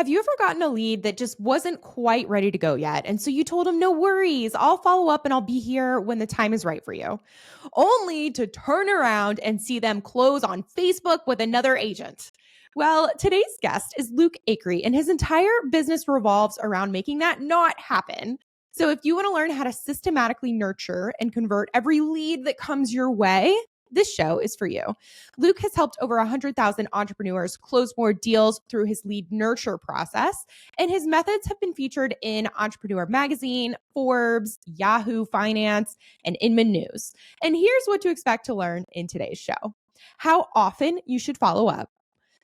Have you ever gotten a lead that just wasn't quite ready to go yet? And so you told them, no worries, I'll follow up and I'll be here when the time is right for you, only to turn around and see them close on Facebook with another agent. Well, today's guest is Luke Acree, and his entire business revolves around making that not happen. So if you want to learn how to systematically nurture and convert every lead that comes your way, this show is for you. Luke has helped over 100,000 entrepreneurs close more deals through his lead nurture process, and his methods have been featured in Entrepreneur Magazine, Forbes, Yahoo Finance, and Inman News. And here's what to expect to learn in today's show: how often you should follow up,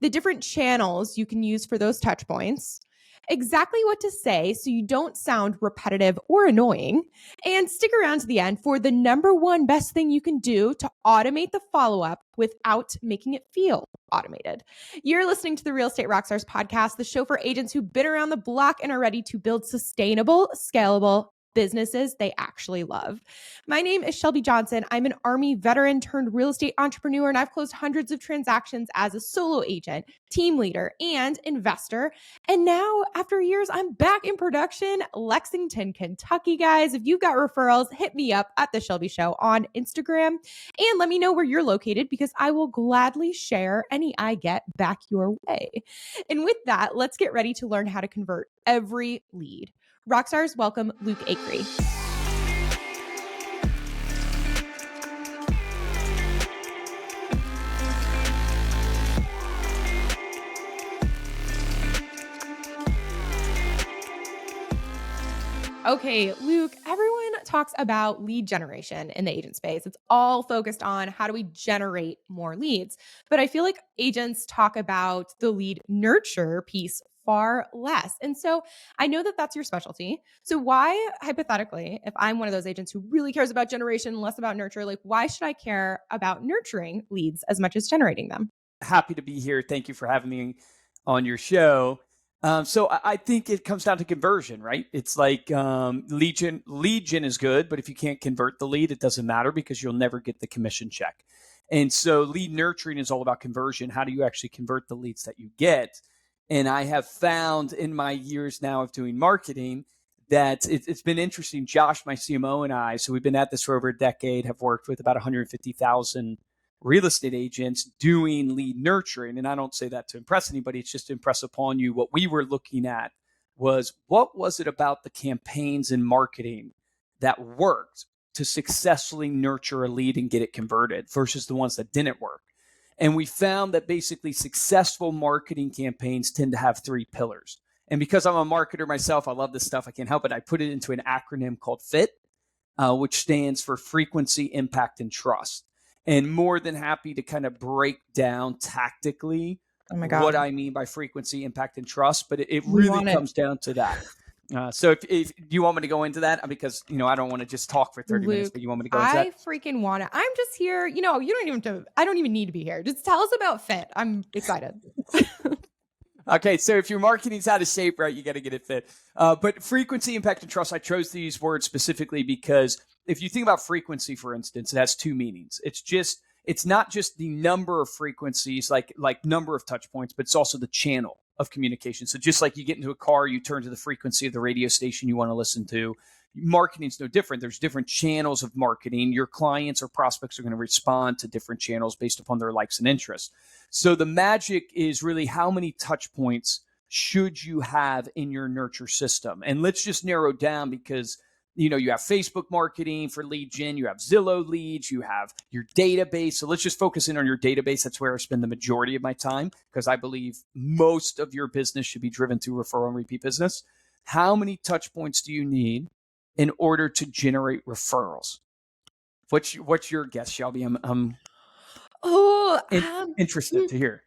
the different channels you can use for those touch points, exactly what to say so you don't sound repetitive or annoying, and stick around to the end for the number one best thing you can do to automate the follow-up without making it feel automated. You're listening to the Real Estate Rockstars podcast, the show for agents who've been around the block and are ready to build sustainable, scalable businesses they actually love. My name is Shelby Johnson. I'm an Army veteran turned real estate entrepreneur, and I've closed hundreds of transactions as a solo agent, team leader, and investor. And now, after years, I'm back in production, Lexington, Kentucky. Guys, if you've got referrals, hit me up at The Shelby Show on Instagram and let me know where you're located, because I will gladly share any I get back your way. And with that, let's get ready to learn how to convert every lead. Rockstars, welcome Luke Acree. Okay, Luke, everyone talks about lead generation in the agent space. It's all focused on how do we generate more leads. But I feel like agents talk about the lead nurture piece far less. And so I know that that's your specialty. So why, hypothetically, if I'm one of those agents who really cares about generation, less about nurture, like why should I care about nurturing leads as much as generating them? Happy to be here. Thank you for having me on your show. So I think it comes down to conversion, right? It's like lead gen is good, but if you can't convert the lead, it doesn't matter because you'll never get the commission check. And so lead nurturing is all about conversion. How do you actually convert the leads that you get? And I have found in my years now of doing marketing that it's been interesting. Josh, my CMO, and I, so we've been at this for over a decade, have worked with about 150,000 real estate agents doing lead nurturing. And I don't say that to impress anybody. It's just to impress upon you what we were looking at was what was it about the campaigns and marketing that worked to successfully nurture a lead and get it converted versus the ones that didn't work. And we found that basically successful marketing campaigns tend to have three pillars. And because I'm a marketer myself, I love this stuff. I can't help it. I put it into an acronym called FIT, which stands for frequency, impact, and trust. And more than happy to kind of break down tactically what I mean by frequency, impact, and trust. But it really comes down to that. So if you want me to go into that, because, I don't want to just talk for 30 minutes, but you want me to go into that? I freaking want it. I'm just here. You don't even I don't even need to be here. Just tell us about FIT. I'm excited. Okay. So if your marketing's out of shape, right, you got to get it fit. But frequency, impact, and trust, I chose these words specifically because if you think about frequency, for instance, it has two meanings. It's not just the number of frequencies, like number of touch points, but it's also the channel of communication. So just like you get into a car, you turn to the frequency of the radio station you want to listen to. Marketing's no different. There's different channels of marketing. Your clients or prospects are going to respond to different channels based upon their likes and interests. So the magic is really how many touch points should you have in your nurture system? And let's just narrow down because you have Facebook marketing for lead gen, you have Zillow leads, you have your database. So let's just focus in on your database. That's where I spend the majority of my time because I believe most of your business should be driven through referral and repeat business. How many touch points do you need in order to generate referrals? What's your guess, Shelby? I'm interested to hear.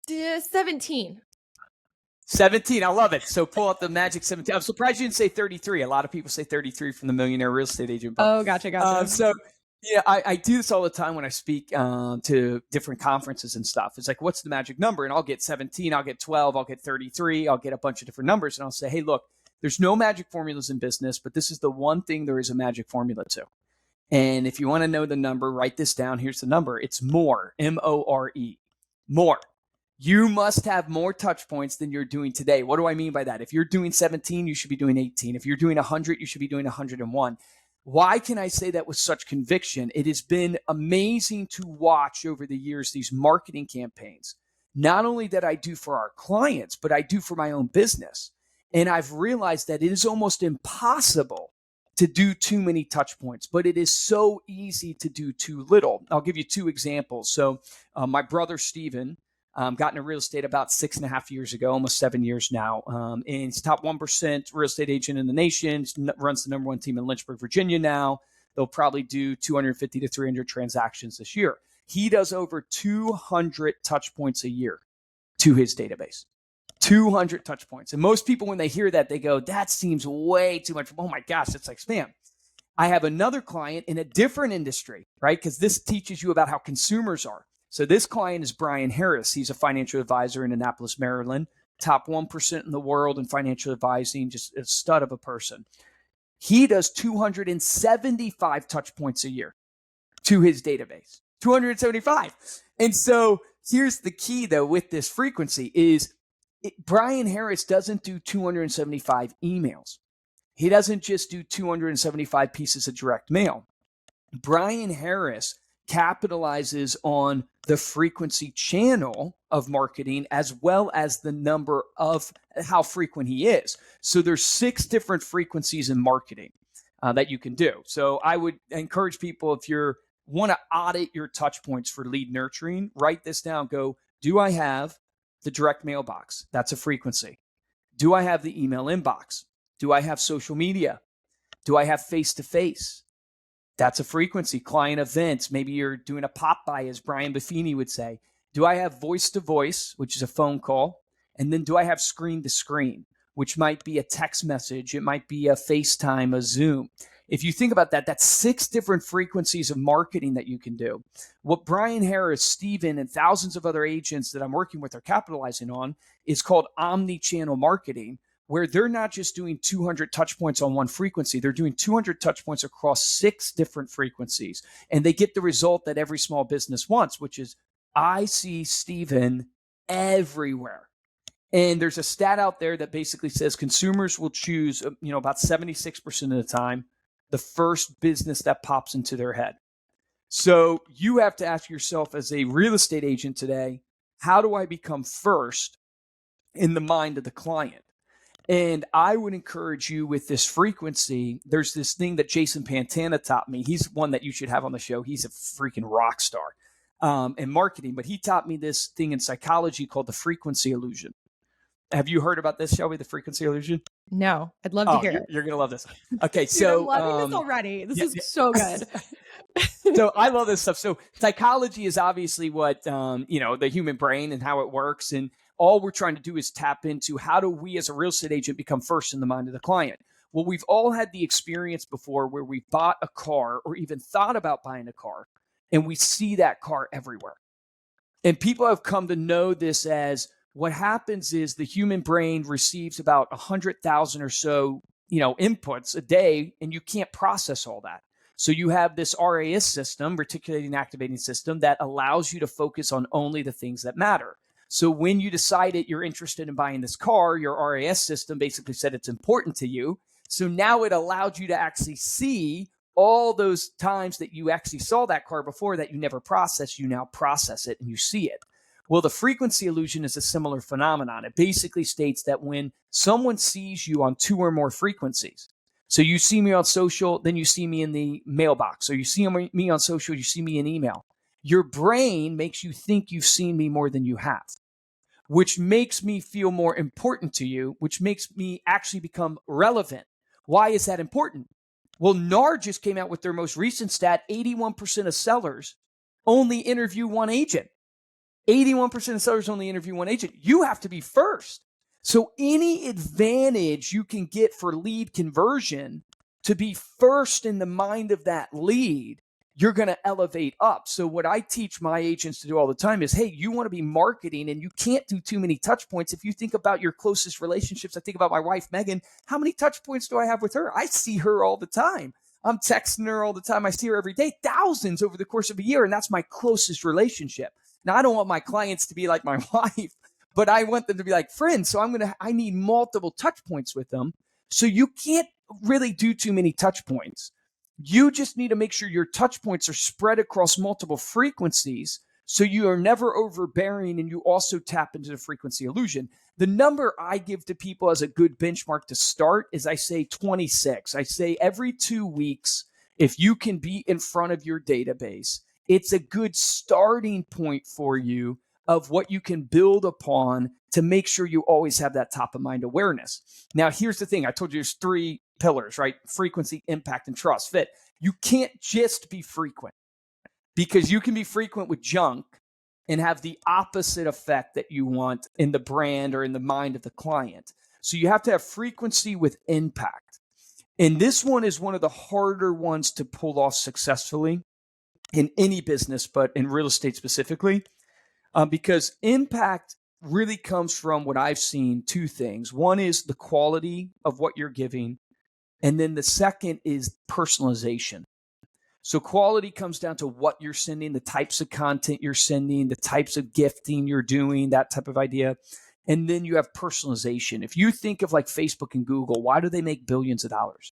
17. 17. I love it. So pull out the magic 17. I'm surprised you didn't say 33. A lot of people say 33 from the Millionaire Real Estate Agent. Oh, gotcha. So I do this all the time when I speak to different conferences and stuff. It's like, what's the magic number? And I'll get 17, I'll get 12, I'll get 33, I'll get a bunch of different numbers. And I'll say, hey, look, there's no magic formulas in business, but this is the one thing there is a magic formula to. And if you want to know the number, write this down. Here's the number. It's more, M-O-R-E, more. You must have more touch points than you're doing today. What do I mean by that? If you're doing 17, you should be doing 18. If you're doing 100, you should be doing 101. Why can I say that with such conviction? It has been amazing to watch over the years these marketing campaigns, not only that I do for our clients, but I do for my own business. And I've realized that it is almost impossible to do too many touch points, but it is so easy to do too little. I'll give you two examples. So my brother, Steven, got into real estate about 6.5 years ago, almost 7 years now. And he's top 1% real estate agent in the nation, runs the number one team in Lynchburg, Virginia now. They'll probably do 250 to 300 transactions this year. He does over 200 touch points a year to his database. 200 touch points. And most people, when they hear that, they go, that seems way too much. Oh my gosh, it's like spam. I have another client in a different industry, right? Because this teaches you about how consumers are. So this client is Brian Harris. He's a financial advisor in Annapolis, Maryland, top 1% in the world in financial advising, just a stud of a person. He does 275 touch points a year to his database, 275. And so here's the key though with this frequency is Brian Harris doesn't do 275 emails. He doesn't just do 275 pieces of direct mail. Brian Harris capitalizes on the frequency channel of marketing as well as the number of how frequent he is. So there's 6 different frequencies in marketing that you can do. So I would encourage people, if you want to audit your touch points for lead nurturing, write this down. Go, do I have the direct mailbox? That's a frequency. Do I have the email inbox? Do I have social media? Do I have face-to-face? That's a frequency. Client events. Maybe you're doing a pop-by, as Brian Buffini would say. Do I have voice-to-voice, which is a phone call? And then do I have screen-to-screen, which might be a text message? It might be a FaceTime, a Zoom. If you think about that, that's 6 different frequencies of marketing that you can do. What Brian Harris, Steven, and thousands of other agents that I'm working with are capitalizing on is called omni-channel marketing, where they're not just doing 200 touch points on one frequency. They're doing 200 touch points across 6 different frequencies. And they get the result that every small business wants, which is, I see Steven everywhere. And there's a stat out there that basically says consumers will choose, about 76% of the time, the first business that pops into their head. So you have to ask yourself as a real estate agent today, how do I become first in the mind of the client? And I would encourage you with this frequency. There's this thing that Jason Pantana taught me. He's one that you should have on the show. He's a freaking rock star in marketing, but he taught me this thing in psychology called the frequency illusion. Have you heard about this, Shelby, the frequency illusion? No, I'd love to hear it. You're going to love this. Okay, Dude, so I'm loving this already. This is so good. So I love this stuff. So psychology is obviously what, the human brain and how it works. And all we're trying to do is tap into how do we as a real estate agent become first in the mind of the client? Well, we've all had the experience before where we bought a car or even thought about buying a car and we see that car everywhere. And people have come to know this as what happens is the human brain receives about 100,000 or so, inputs a day, and you can't process all that. So you have this RAS system, reticulating activating system, that allows you to focus on only the things that matter. So when you decided you're interested in buying this car, your RAS system basically said it's important to you. So now it allowed you to actually see all those times that you actually saw that car before that you never processed. You now process it and you see it. Well, the frequency illusion is a similar phenomenon. It basically states that when someone sees you on 2 or more frequencies, so you see me on social, then you see me in the mailbox, or you see me on social, you see me in email, your brain makes you think you've seen me more than you have, which makes me feel more important to you, which makes me actually become relevant. Why is that important? Well, NAR just came out with their most recent stat. 81% of sellers only interview one agent. 81% of sellers only interview one agent. You have to be first. So any advantage you can get for lead conversion to be first in the mind of that lead, you're going to elevate up. So what I teach my agents to do all the time is, hey, you want to be marketing and you can't do too many touch points. If you think about your closest relationships, I think about my wife, Megan, how many touch points do I have with her? I see her all the time. I'm texting her all the time. I see her every day, thousands over the course of a year. And that's my closest relationship. Now, I don't want my clients to be like my wife, but I want them to be like friends. So I need multiple touch points with them. So you can't really do too many touch points. You just need to make sure your touch points are spread across multiple frequencies so you are never overbearing and you also tap into the frequency illusion. The number I give to people as a good benchmark to start is I say 26. I say every 2 weeks, if you can be in front of your database, it's a good starting point for you of what you can build upon to make sure you always have that top of mind awareness. Now, here's the thing. I told you there's 3 pillars, right? Frequency, impact, and trust. Fit. You can't just be frequent, because you can be frequent with junk and have the opposite effect that you want in the brand or in the mind of the client. So you have to have frequency with impact. And this one is one of the harder ones to pull off successfully in any business, but in real estate specifically, because impact really comes from what I've seen 2 things. One is the quality of what you're giving. And then the second is personalization. So quality comes down to what you're sending, the types of content you're sending, the types of gifting you're doing, that type of idea. And then you have personalization. If you think of like Facebook and Google, why do they make billions of dollars?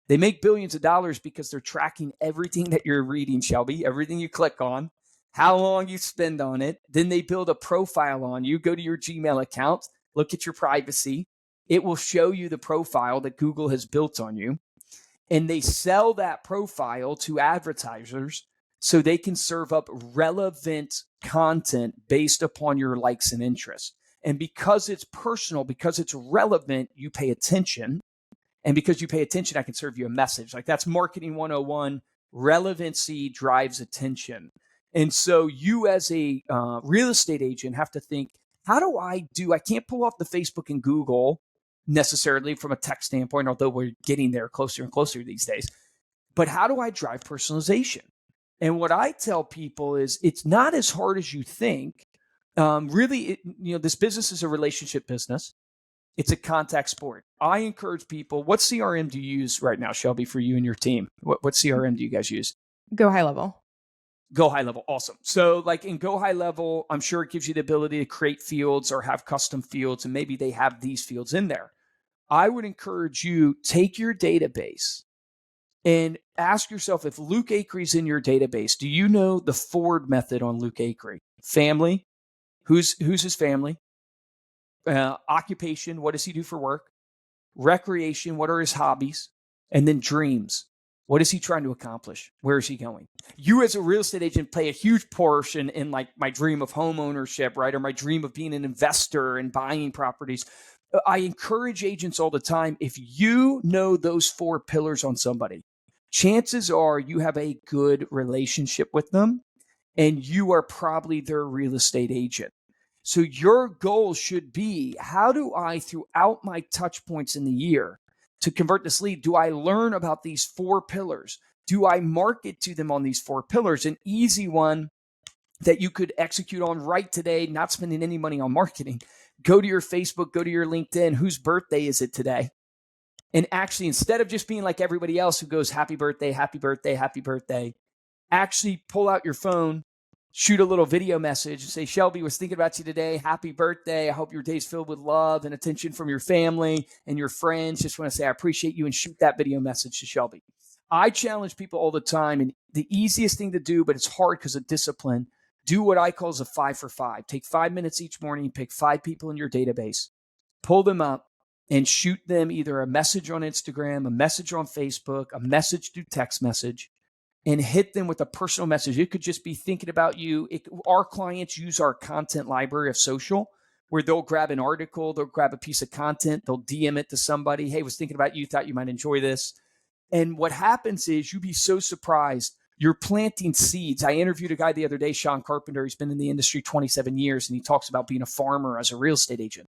They make billions of dollars because they're tracking everything that you're reading, Shelby, everything you click on, how long you spend on it. Then they build a profile on you. Go to your Gmail account, look at your privacy. It will show you the profile that Google has built on you. And they sell that profile to advertisers so they can serve up relevant content based upon your likes and interests. And because it's personal, because it's relevant, you pay attention. And because you pay attention, I can serve you a message. Like, that's marketing 101. Relevancy drives attention. And so you as a real estate agent have to think, how do I can't pull off the Facebook and Google necessarily from a tech standpoint, although we're getting there closer and closer these days. But how do I drive personalization? And what I tell people is it's not as hard as you think. Really, this business is a relationship business. It's a contact sport. I encourage people. What CRM do you use right now, Shelby, for you and your team? What CRM do you guys use? Go High Level. Go High Level. Awesome. So like in Go High Level, I'm sure it gives you the ability to create fields or have custom fields, and maybe they have these fields in there. I would encourage you, take your database and ask yourself, if Luke Acree's in your database, do you know the Ford method on Luke Acree? Family, who's his family? Occupation, what does he do for work? Recreation, what are his hobbies? And then dreams. What is he trying to accomplish? Where is he going? You as a real estate agent play a huge portion in like my dream of home ownership, right? Or my dream of being an investor and buying properties. I encourage agents all the time, if you know those 4 pillars on somebody, chances are you have a good relationship with them and you are probably their real estate agent. So your goal should be, how do I, throughout my touch points in the year to convert this lead, do I learn about these 4 pillars? Do I market to them on these 4 pillars? An easy one that you could execute on right today, not spending any money on marketing. Go to your Facebook, go to your LinkedIn. Whose birthday is it today? And actually, instead of just being like everybody else who goes, happy birthday, happy birthday, happy birthday, actually pull out your phone, shoot a little video message and say, Shelby was thinking about you today. Happy birthday. I hope your day's filled with love and attention from your family and your friends. Just want to say I appreciate you, and shoot that video message to Shelby. I challenge people all the time, and the easiest thing to do, but it's hard because of discipline, do what I call as a 5 for 5. Take 5 minutes each morning, pick 5 people in your database, pull them up, and shoot them either a message on Instagram, a message on Facebook, a message through text message, and hit them with a personal message. It could just be thinking about you. Our clients use our content library of social, where they'll grab an article, they'll grab a piece of content, they'll DM it to somebody. Hey, was thinking about you, thought you might enjoy this. And what happens is you'd be so surprised. You're planting seeds. I interviewed a guy the other day, Sean Carpenter. He's been in the industry 27 years, and he talks about being a farmer as a real estate agent.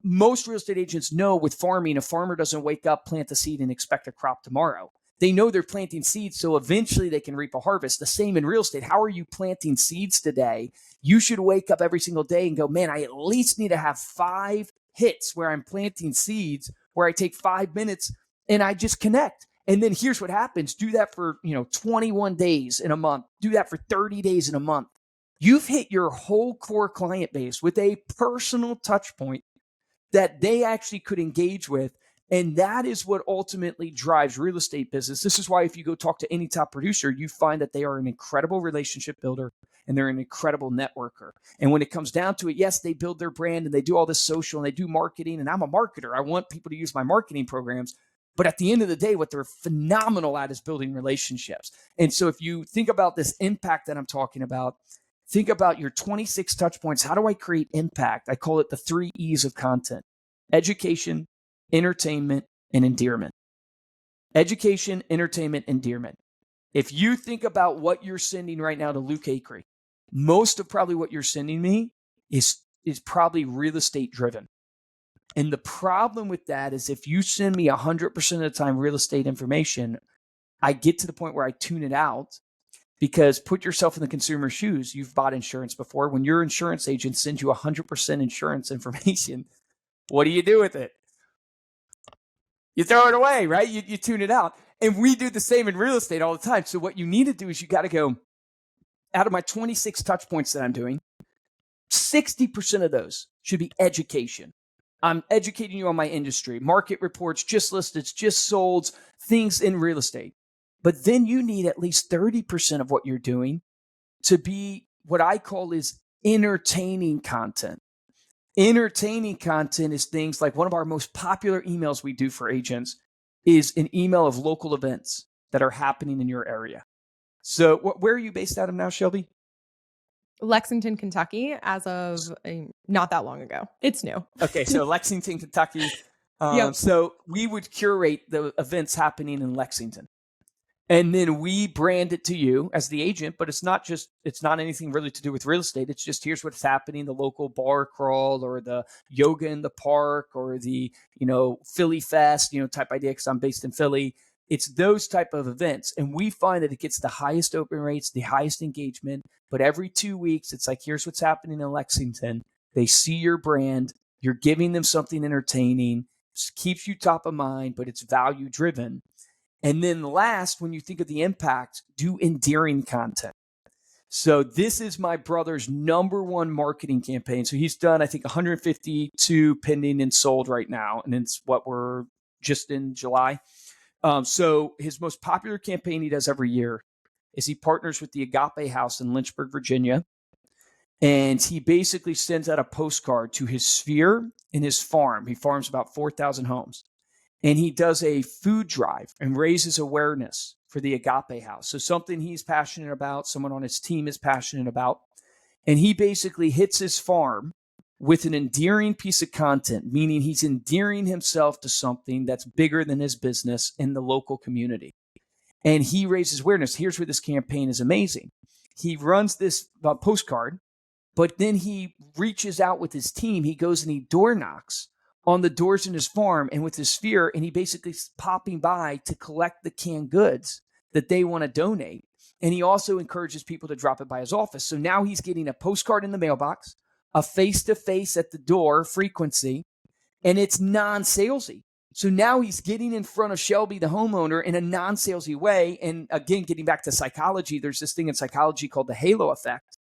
Most real estate agents know with farming, a farmer doesn't wake up, plant a seed, and expect a crop tomorrow. They know they're planting seeds, so eventually they can reap a harvest. The same in real estate. How are you planting seeds today? You should wake up every single day and go, man, I at least need to have 5 hits where I'm planting seeds, where I take 5 minutes and I just connect. And then here's what happens. Do that for 21 days in a month. Do that for 30 days in a month. You've hit your whole core client base with a personal touch point that they actually could engage with. And that is what ultimately drives real estate business. This is why if you go talk to any top producer, you find that they are an incredible relationship builder and they're an incredible networker. And when it comes down to it, yes, they build their brand and they do all this social and they do marketing. And I'm a marketer. I want people to use my marketing programs. But at the end of the day, what they're phenomenal at is building relationships. And so if you think about this impact that I'm talking about, think about your 26 touch points. How do I create impact? I call it the 3 E's of content: education, entertainment, and endearment. Education, entertainment, endearment. If you think about what you're sending right now to Luke Acree, most of probably what you're sending me is probably real estate driven. And the problem with that is if you send me 100% of the time real estate information, I get to the point where I tune it out. Because put yourself in the consumer's shoes. You've bought insurance before. When your insurance agent sends you 100% insurance information, what do you do with it? You throw it away, right? You tune it out. And we do the same in real estate all the time. So what you need to do is you got to go, out of my 26 touch points that I'm doing, 60% of those should be education. I'm educating you on my industry, market reports, just listed, just sold, things in real estate. But then you need at least 30% of what you're doing to be what I call is entertaining content. Entertaining content is things like one of our most popular emails we do for agents is an email of local events that are happening in your area. So where are you based out of now, Shelby? Lexington, Kentucky, as of not that long ago. It's new. Okay, so Lexington, Kentucky. Yep. So we would curate the events happening in Lexington. And then we brand it to you as the agent, but it's not anything really to do with real estate. It's just, here's what's happening, the local bar crawl or the yoga in the park or the, Philly Fest, type idea, because I'm based in Philly. It's those type of events. And we find that it gets the highest open rates, the highest engagement. But every 2 weeks, it's like, here's what's happening in Lexington. They see your brand. You're giving them something entertaining. It keeps you top of mind, but it's value driven. And then last, when you think of the impact, do endearing content. So this is my brother's number one marketing campaign. So he's done, I think, 152 pending and sold right now. And it's what we're just in July. So his most popular campaign he does every year is he partners with the Agape House in Lynchburg, Virginia. And he basically sends out a postcard to his sphere and his farm. He farms about 4,000 homes. And he does a food drive and raises awareness for the Agape House. So something he's passionate about, someone on his team is passionate about. And he basically hits his farm with an endearing piece of content, meaning he's endearing himself to something that's bigger than his business in the local community. And he raises awareness. Here's where this campaign is amazing. He runs this postcard, but then he reaches out with his team. He goes and he door knocks on the doors in his farm and with his sphere, and he basically is popping by to collect the canned goods that they want to donate. And he also encourages people to drop it by his office. So now he's getting a postcard in the mailbox, a face-to-face at the door frequency, and it's non-salesy. So now he's getting in front of Shelby, the homeowner, in a non-salesy way. And again, getting back to psychology, there's this thing in psychology called the halo effect,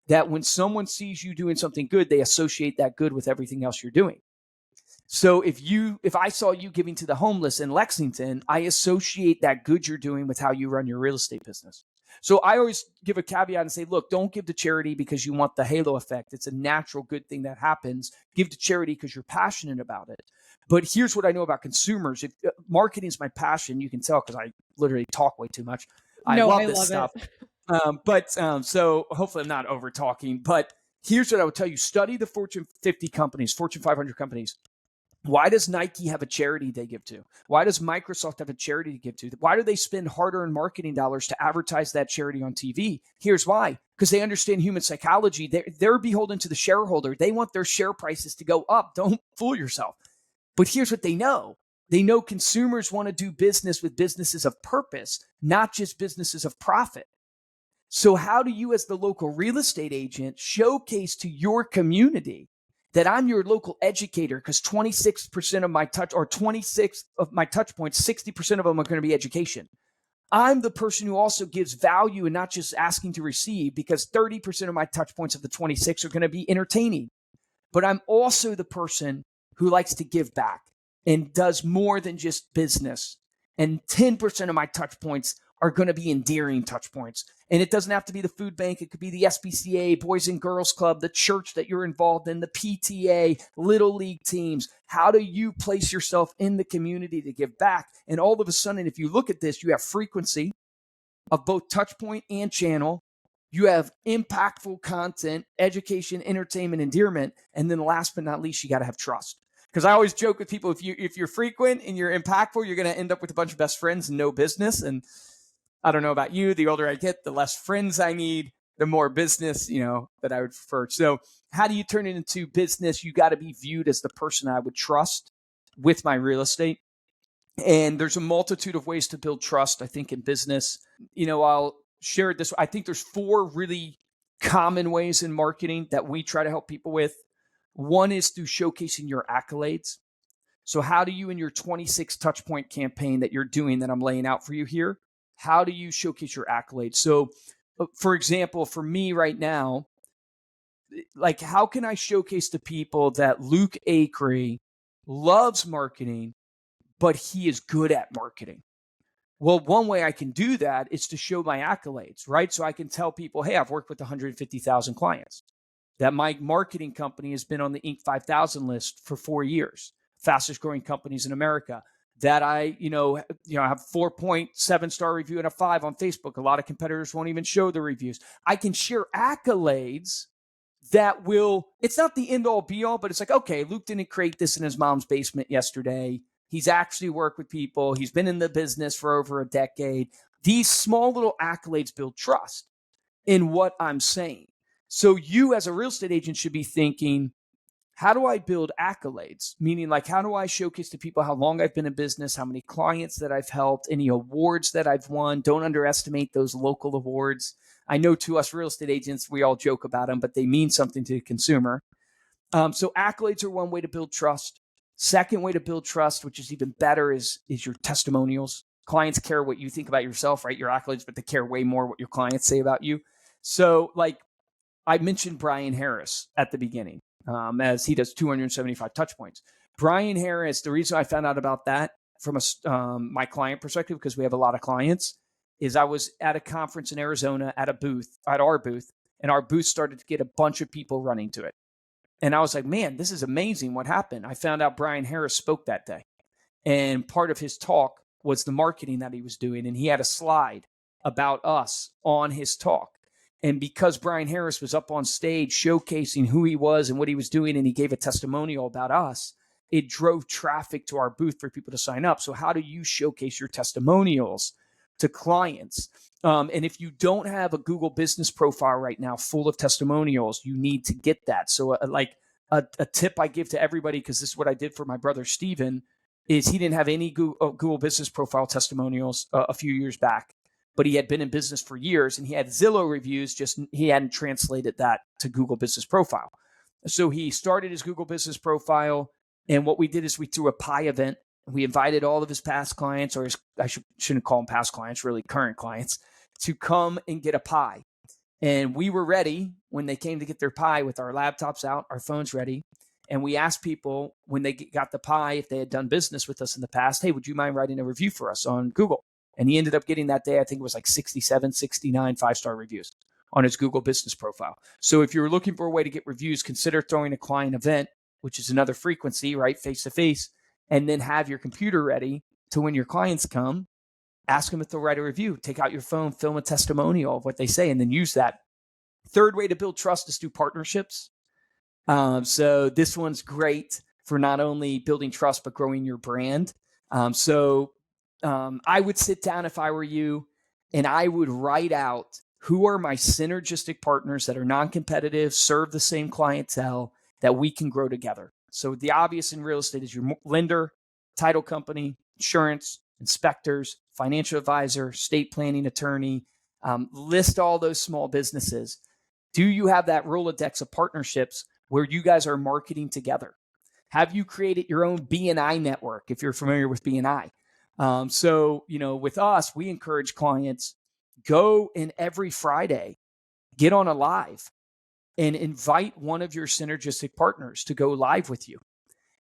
that when someone sees you doing something good, they associate that good with everything else you're doing. So if I saw you giving to the homeless in Lexington, I associate that good you're doing with how you run your real estate business. So I always give a caveat and say, look, don't give to charity because you want the halo effect. It's a natural good thing that happens. Give to charity because you're passionate about it. But here's what I know about consumers. If marketing is my passion, you can tell because I literally talk way too much. I love this stuff. So hopefully I'm not over talking. But here's what I would tell you. Study the Fortune 50 companies, Fortune 500 companies. Why does Nike have a charity they give to? Why does Microsoft have a charity to give to? Why do they spend hard-earned marketing dollars to advertise that charity on TV? Here's why. Because they understand human psychology. They're beholden to the shareholder. They want their share prices to go up. Don't fool yourself. But here's what they know. They know consumers want to do business with businesses of purpose, not just businesses of profit. So how do you, as the local real estate agent, showcase to your community that I'm your local educator? Because 26% of my 26 of my touch points, 60% of them are going to be education. I'm the person who also gives value and not just asking to receive, because 30% of my touch points of the 26 are going to be entertaining. But I'm also the person who likes to give back and does more than just business. And 10% of my touch points are going to be endearing touch points. And it doesn't have to be the food bank. It could be the SPCA, Boys and Girls Club, the church that you're involved in, the PTA, little league teams. How do you place yourself in the community to give back? And all of a sudden, if you look at this, you have frequency of both touch point and channel. You have impactful content, education, entertainment, endearment. And then last but not least, you got to have trust. Because I always joke with people, if you're frequent and you're impactful, you're going to end up with a bunch of best friends and no business. And I don't know about you, the older I get, the less friends I need, the more business, that I would prefer. So how do you turn it into business? You got to be viewed as the person I would trust with my real estate. And there's a multitude of ways to build trust, I think, in business. I'll share it this way. I think there's 4 really common ways in marketing that we try to help people with. One is through showcasing your accolades. So how do you, in your 26 touch point campaign that you're doing that I'm laying out for you here, how do you showcase your accolades? So, for example, for me right now, like, how can I showcase to people that Luke Acree loves marketing, but he is good at marketing? Well, one way I can do that is to show my accolades, right? So I can tell people, hey, I've worked with 150,000 clients, that my marketing company has been on the Inc. 5000 list for 4 years, fastest growing companies in America, that I, have 4.7-star review and a 5 on Facebook. A lot of competitors won't even show the reviews. I can share accolades that it's not the end all be all, but it's like, okay, Luke didn't create this in his mom's basement yesterday. He's actually worked with people. He's been in the business for over a decade. These small little accolades build trust in what I'm saying. So you as a real estate agent should be thinking, how do I build accolades? Meaning, like, how do I showcase to people how long I've been in business, how many clients that I've helped, any awards that I've won. Don't underestimate those local awards. I know to us real estate agents, we all joke about them, but they mean something to the consumer. So accolades are one way to build trust. Second way to build trust, which is even better, is your testimonials. Clients care what you think about yourself, right? Your accolades, but they care way more what your clients say about you. So, like, I mentioned Brian Harris at the beginning, as he does 275 touch points. Brian Harris, the reason I found out about that from my client perspective, because we have a lot of clients, is I was at a conference in Arizona at our booth, and our booth started to get a bunch of people running to it. And I was like, man, this is amazing. What happened? I found out Brian Harris spoke that day. And part of his talk was the marketing that he was doing. And he had a slide about us on his talk. And because Brian Harris was up on stage showcasing who he was and what he was doing, and he gave a testimonial about us, it drove traffic to our booth for people to sign up. So how do you showcase your testimonials to clients? And if you don't have a Google business profile right now full of testimonials, you need to get that. So a tip I give to everybody, because this is what I did for my brother, Steven, is he didn't have any Google business profile testimonials a few years back, but he had been in business for years and he had Zillow reviews, just he hadn't translated that to Google business profile. So he started his Google business profile. And what we did is we threw a pie event. We invited all of his past clients, or shouldn't call them past clients, really current clients, to come and get a pie. And we were ready when they came to get their pie with our laptops out, our phones ready. And we asked people when they got the pie, if they had done business with us in the past, hey, would you mind writing a review for us on Google? And he ended up getting that day, I think it was like 67, 69 5-star reviews on his Google business profile. So if you're looking for a way to get reviews, consider throwing a client event, which is another frequency, right? Face to face, and then have your computer ready to when your clients come, ask them if they'll write a review, take out your phone, film a testimonial of what they say, and then use that. Third way to build trust is through partnerships. So this one's great for not only building trust, but growing your brand. I would sit down if I were you, and I would write out who are my synergistic partners that are non-competitive, serve the same clientele, that we can grow together. So the obvious in real estate is your lender, title company, insurance, inspectors, financial advisor, estate planning attorney. List all those small businesses. Do you have that Rolodex of partnerships where you guys are marketing together? Have you created your own BNI network, if you're familiar with BNI? So, with us, we encourage clients, go and every Friday, get on a live and invite one of your synergistic partners to go live with you.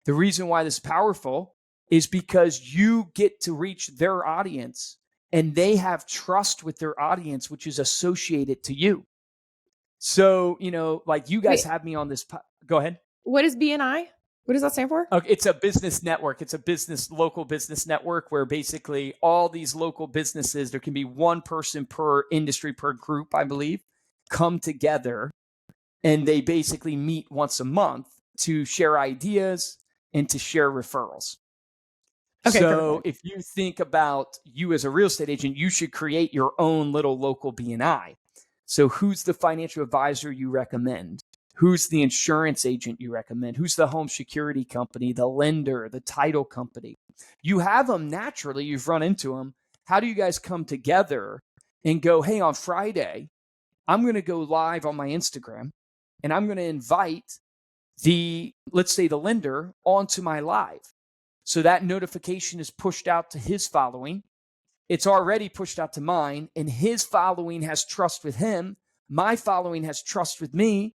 The reason why this is powerful is because you get to reach their audience and they have trust with their audience, which is associated to you. So, like you guys have me on this. Go ahead. What is BNI? What does that stand for? Okay, it's a business network. It's a local business network where basically all these local businesses, there can be one person per industry, per group, I believe, come together and they basically meet once a month to share ideas and to share referrals. Okay, So perfect. if you think about you as a real estate agent, you should create your own little local BNI. So who's the financial advisor you recommend? Who's the insurance agent you recommend? Who's the home security company, the lender, the title company? You have them naturally. You've run into them. How do you guys come together and go, hey, on Friday, I'm going to go live on my Instagram and I'm going to invite let's say the lender onto my live. So that notification is pushed out to his following. It's already pushed out to mine, and his following has trust with him. My following has trust with me.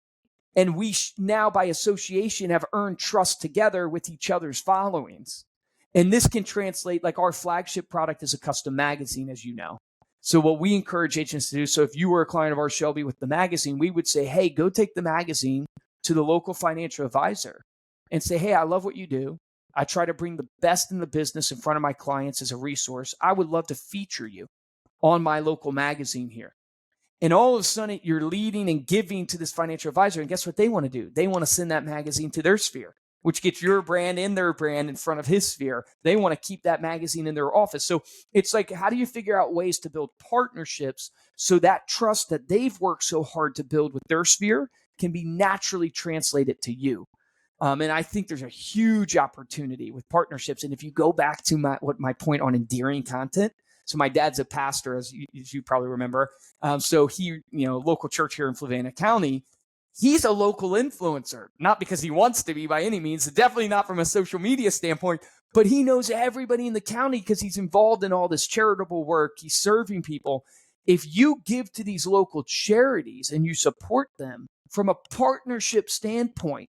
And we now, by association, have earned trust together with each other's followings. And this can translate, like our flagship product is a custom magazine, as you know. So what we encourage agents to do, so if you were a client of ours, Shelby, with the magazine, we would say, hey, go take the magazine to the local financial advisor and say, hey, I love what you do. I try to bring the best in the business in front of my clients as a resource. I would love to feature you on my local magazine here. And all of a sudden, you're leading and giving to this financial advisor. And guess what they want to do? They want to send that magazine to their sphere, which gets your brand and their brand in front of his sphere. They want to keep that magazine in their office. So it's like, how do you figure out ways to build partnerships so that trust that they've worked so hard to build with their sphere can be naturally translated to you? And I think there's a huge opportunity with partnerships. And if you go back to my point on endearing content, so my dad's a pastor, as you probably remember. So he, local church here in Fluvanna County, he's a local influencer, not because he wants to be by any means, definitely not from a social media standpoint, but he knows everybody in the county because he's involved in all this charitable work. He's serving people. If you give to these local charities and you support them from a partnership standpoint,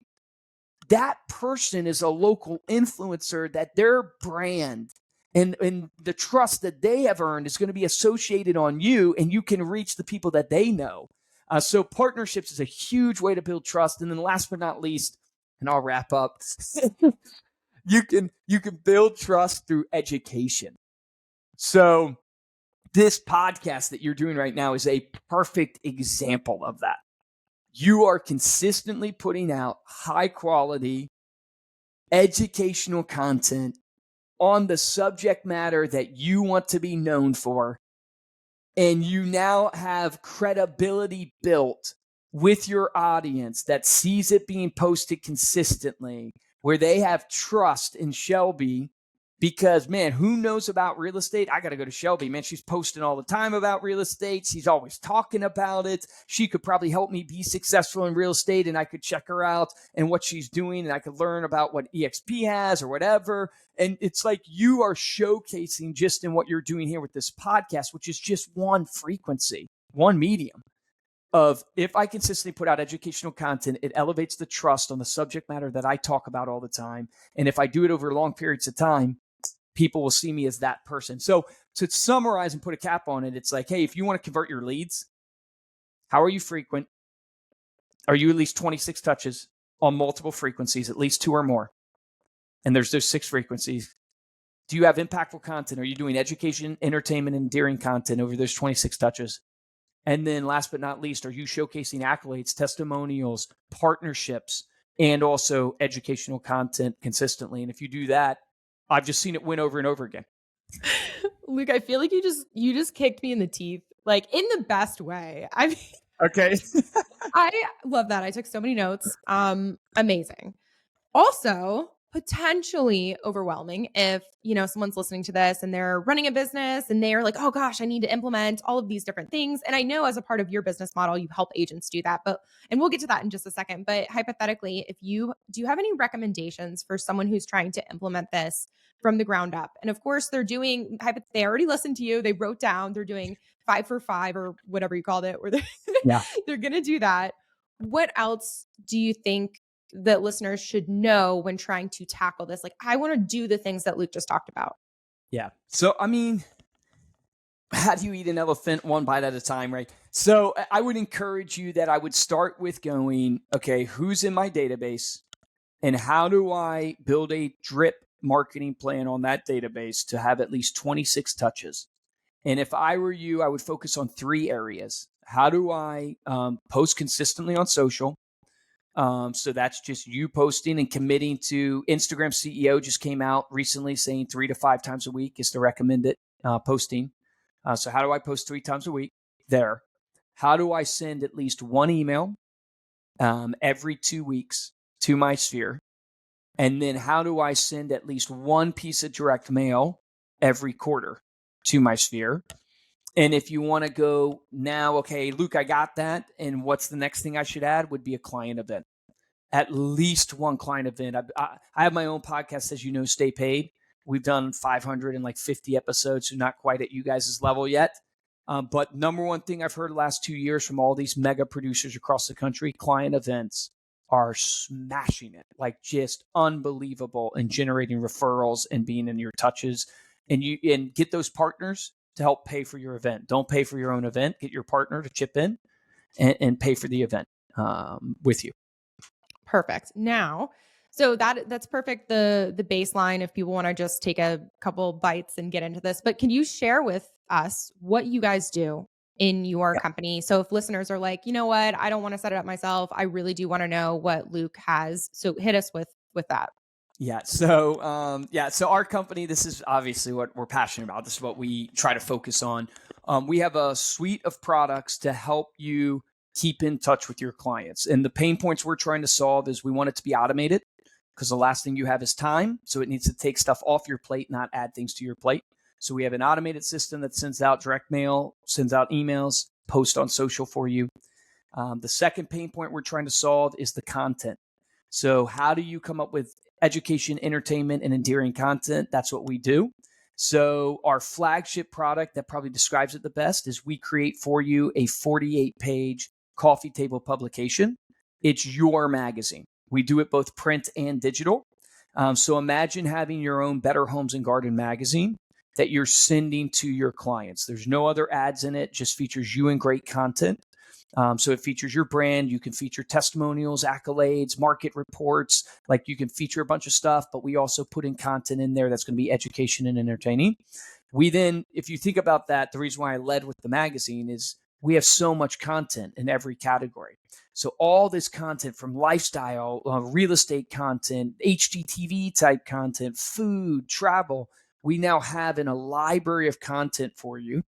that person is a local influencer that their brand and the trust that they have earned is going to be associated on you, and you can reach the people that they know. So partnerships is a huge way to build trust. And then last but not least, and I'll wrap up, you can build trust through education. So this podcast that you're doing right now is a perfect example of that. You are consistently putting out high quality educational content on the subject matter that you want to be known for. And you now have credibility built with your audience that sees it being posted consistently, where they have trust in Shelby. Because, man, who knows about real estate? I got to go to Shelby. Man, she's posting all the time about real estate. She's always talking about it. She could probably help me be successful in real estate, and I could check her out and what she's doing, and I could learn about what EXP has or whatever. And it's like you are showcasing just in what you're doing here with this podcast, which is just one frequency, one medium of, if I consistently put out educational content, it elevates the trust on the subject matter that I talk about all the time. And if I do it over long periods of time, people will see me as that person. So to summarize and put a cap on it, it's like, hey, if you want to convert your leads, how are you frequent? Are you at least 26 touches on multiple frequencies, at least 2 or more? And there's those 6 frequencies. Do you have impactful content? Are you doing education, entertainment, and endearing content over those 26 touches? And then last but not least, are you showcasing accolades, testimonials, partnerships, and also educational content consistently? And if you do that, I've just seen it win over and over again. Luke, I feel like you just kicked me in the teeth, like in the best way. I mean, okay. I love that. I took so many notes. Amazing. Also, potentially overwhelming if, someone's listening to this and they're running a business and they're like, oh gosh, I need to implement all of these different things. And I know as a part of your business model, you help agents do that, and we'll get to that in just a second. But hypothetically, do you have any recommendations for someone who's trying to implement this from the ground up? And of course, they already listened to you. They wrote down, they're doing 5 for 5 or whatever you called it, where Yeah. they're going to do that. What else do you think that listeners should know when trying to tackle this? Like, I want to do the things that Luke just talked about. Yeah. So, I mean, how do you eat an elephant one bite at a time, right? So I would encourage you that I would start with going, okay, who's in my database and how do I build a drip marketing plan on that database to have at least 26 touches? And if I were you, I would focus on 3 areas. How do I post consistently on social? So that's just you posting and committing to. Instagram CEO just came out recently saying 3 to 5 times a week is the recommended posting. So how do I post 3 times a week there? How do I send at least one email every 2 weeks to my sphere? And then how do I send at least one piece of direct mail every quarter to my sphere? And if you want to go now, okay, Luke, I got that. And what's the next thing I should add would be a client event. At least one client event. I have my own podcast, as you know, Stay Paid. We've done 550 episodes, so not quite at you guys' level yet. But number one thing I've heard the last 2 years from all these mega producers across the country, client events are smashing it, like just unbelievable in generating referrals and being in your touches. And get those partners to help pay for your event. Don't pay for your own event. Get your partner to chip in and pay for the event with you. Perfect. Now, so that's perfect. The baseline, if people want to just take a couple bites and get into this, but can you share with us what you guys do in your company? So if listeners are like, you know what, I don't want to set it up myself, I really do want to know what Luke has. So hit us with that. Yeah. So, so our company, this is obviously what we're passionate about. This is what we try to focus on. We have a suite of products to help you keep in touch with your clients. And the pain points we're trying to solve is we want it to be automated because the last thing you have is time. So it needs to take stuff off your plate, not add things to your plate. So we have an automated system that sends out direct mail, sends out emails, post on social for you. The second pain point we're trying to solve is the content. So how do you come up with education, entertainment, and endearing content? That's what we do. So our flagship product that probably describes it the best is we create for you a 48-page coffee table publication. It's your magazine. We do it both print and digital. So imagine having your own Better Homes and Garden magazine that you're sending to your clients. There's no other ads in it, just features you and great content. So it features your brand. You can feature testimonials, accolades, market reports. Like you can feature a bunch of stuff, but we also put in content in there that's going to be education and entertaining. We then, if you think about that, the reason why I led with the magazine is we have so much content in every category. So all this content from lifestyle, real estate content, HGTV type content, food, travel, we now have in a library of content for you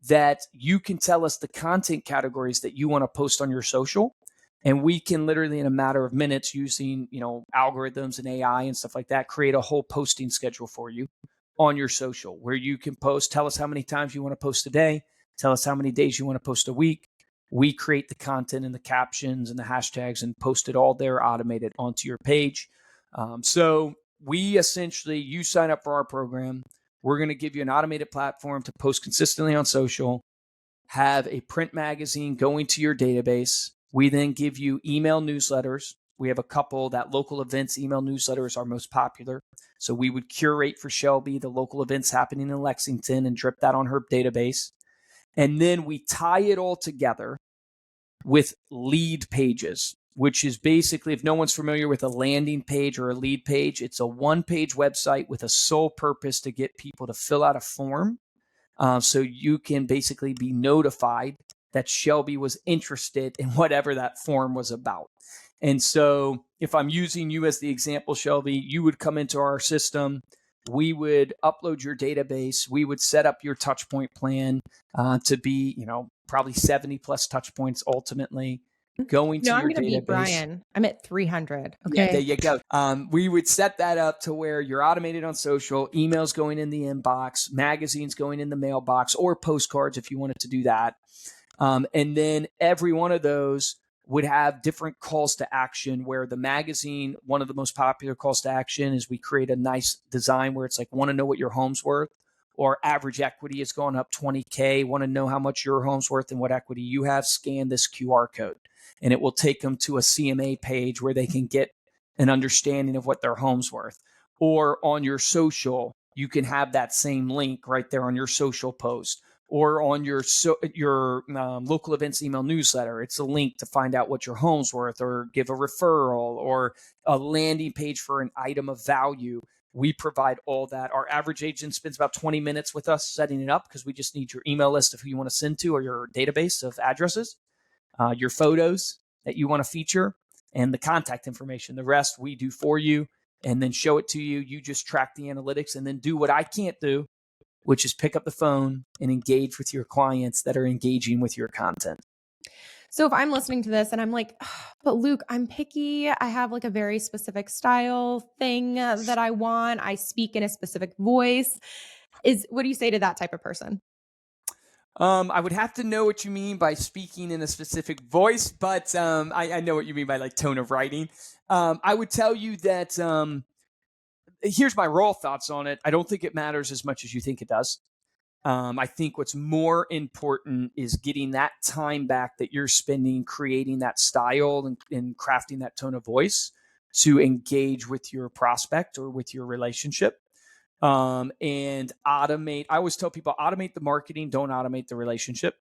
that you can tell us the content categories that you want to post on your social. And we can literally in a matter of minutes using, algorithms and AI and stuff like that, create a whole posting schedule for you on your social where you can post, tell us how many times you want to post a day, tell us how many days you want to post a week. We create the content and the captions and the hashtags and post it all there automated onto your page. So we essentially, you sign up for our program. We're going to give you an automated platform to post consistently on social, have a print magazine going to your database. We then give you email newsletters. We have a couple that local events email newsletters are most popular. So we would curate for Shelby the local events happening in Lexington and drip that on her database. And then we tie it all together with lead pages, which is basically, if no one's familiar with a landing page or a lead page, it's a one-page website with a sole purpose to get people to fill out a form. So you can basically be notified that Shelby was interested in whatever that form was about. And so if I'm using you as the example, Shelby, you would come into our system. We would upload your database. We would set up your touch point plan to be, probably 70 plus touch points ultimately. going to No, I'm your going to beat database. Brian. I'm at 300. Yeah, there Okay. you go. We would set that up to where you're automated on social, emails going in the inbox, magazines going in the mailbox, or postcards if you wanted to do that. And then every one of those would have different calls to action, where the magazine, one of the most popular calls to action is we create a nice design where it's like, want to know what your home's worth, or average equity is going up 20K, want to know how much your home's worth and what equity you have, scan this QR code. And it will take them to a CMA page where they can get an understanding of what their home's worth. Or on your social, you can have that same link right there on your social post, or on your local events email newsletter. It's a link to find out what your home's worth, or give a referral, or a landing page for an item of value. We provide all that. Our average agent spends about 20 minutes with us setting it up, because we just need your email list of who you want to send to, or your database of addresses, your photos that you want to feature, and the contact information. The rest we do for you and then show it to you. You just track the analytics and then do what I can't do, which is pick up the phone and engage with your clients that are engaging with your content. So if I'm listening to this and I'm like, but Luke, I'm picky. I have like a very specific style thing that I want. I speak in a specific voice. What do you say to that type of person? I would have to know what you mean by speaking in a specific voice, but I know what you mean by like tone of writing. I would tell you that here's my raw thoughts on it. I don't think it matters as much as you think it does. I think what's more important is getting that time back that you're spending creating that style and crafting that tone of voice to engage with your prospect or with your relationship. And automate. I always tell people, automate the marketing, don't automate the relationship.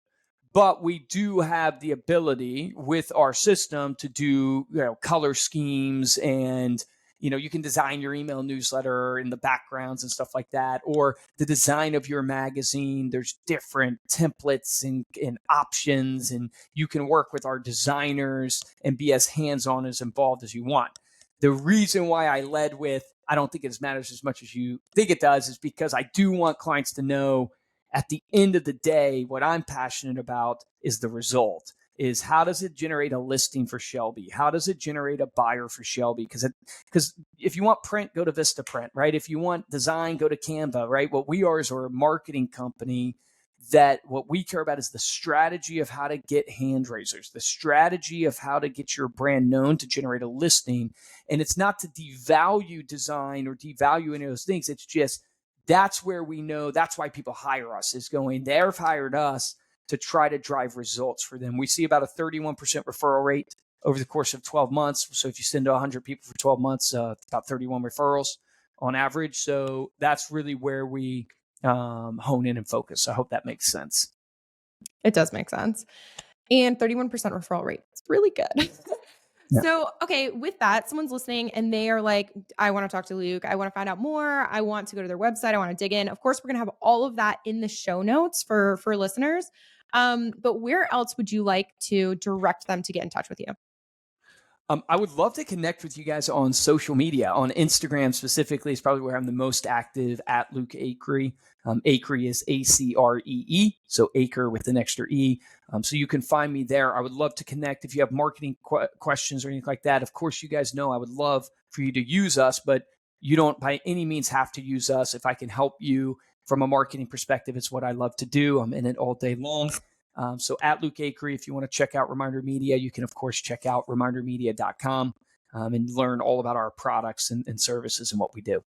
But we do have the ability with our system to do, color schemes, and you can design your email newsletter in the backgrounds and stuff like that, or the design of your magazine. There's different templates and options, and you can work with our designers and be as hands-on, as involved as you want. The reason why I led with, I don't think it matters as much as you think it does, is because I do want clients to know at the end of the day, what I'm passionate about is the result. Is how does it generate a listing for Shelby? How does it generate a buyer for Shelby? Because if you want print, go to Vistaprint, right? If you want design, go to Canva, right? What we are is we're a marketing company that what we care about is the strategy of how to get hand raisers, the strategy of how to get your brand known to generate a listing. And it's not to devalue design or devalue any of those things. It's just, that's where we know, that's why people hire us, is going, they've hired us to try to drive results for them. We see about a 31% referral rate over the course of 12 months. So if you send to 100 people for 12 months, about 31 referrals on average. So that's really where we hone in and focus. I hope that makes sense. It does make sense. And 31% referral rate. It's really good. Yeah. So, okay, with that, someone's listening and they are like, I want to talk to Luke. I want to find out more. I want to go to their website. I want to dig in. Of course, we're going to have all of that in the show notes for listeners. But where else would you like to direct them to get in touch with you? I would love to connect with you guys on social media. On Instagram specifically is probably where I'm the most active, at Luke Acree. Acree is ACREE, so Acre with an extra E. So you can find me there. I would love to connect. If you have marketing questions or anything like that, of course, you guys know I would love for you to use us, but you don't by any means have to use us. If I can help you from a marketing perspective, it's what I love to do. I'm in it all day long. So at Luke Acree, if you want to check out Reminder Media, you can, of course, check out ReminderMedia.com and learn all about our products and services and what we do.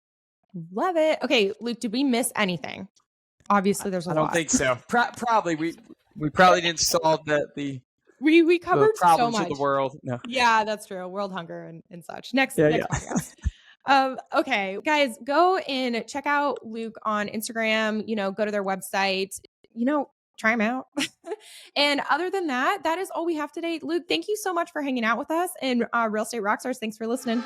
Love it. Okay, Luke, did we miss anything? Obviously, there's a lot. I don't think so. Probably we probably didn't solve we covered the problems so much of the world. No. Yeah, that's true. World hunger and such. Next Yeah. podcast. Okay, guys, go and check out Luke on Instagram. Go to their website. Try them out. And other than that, that is all we have today. Luke, thank you so much for hanging out with us. And Real Estate Rockstars, thanks for listening.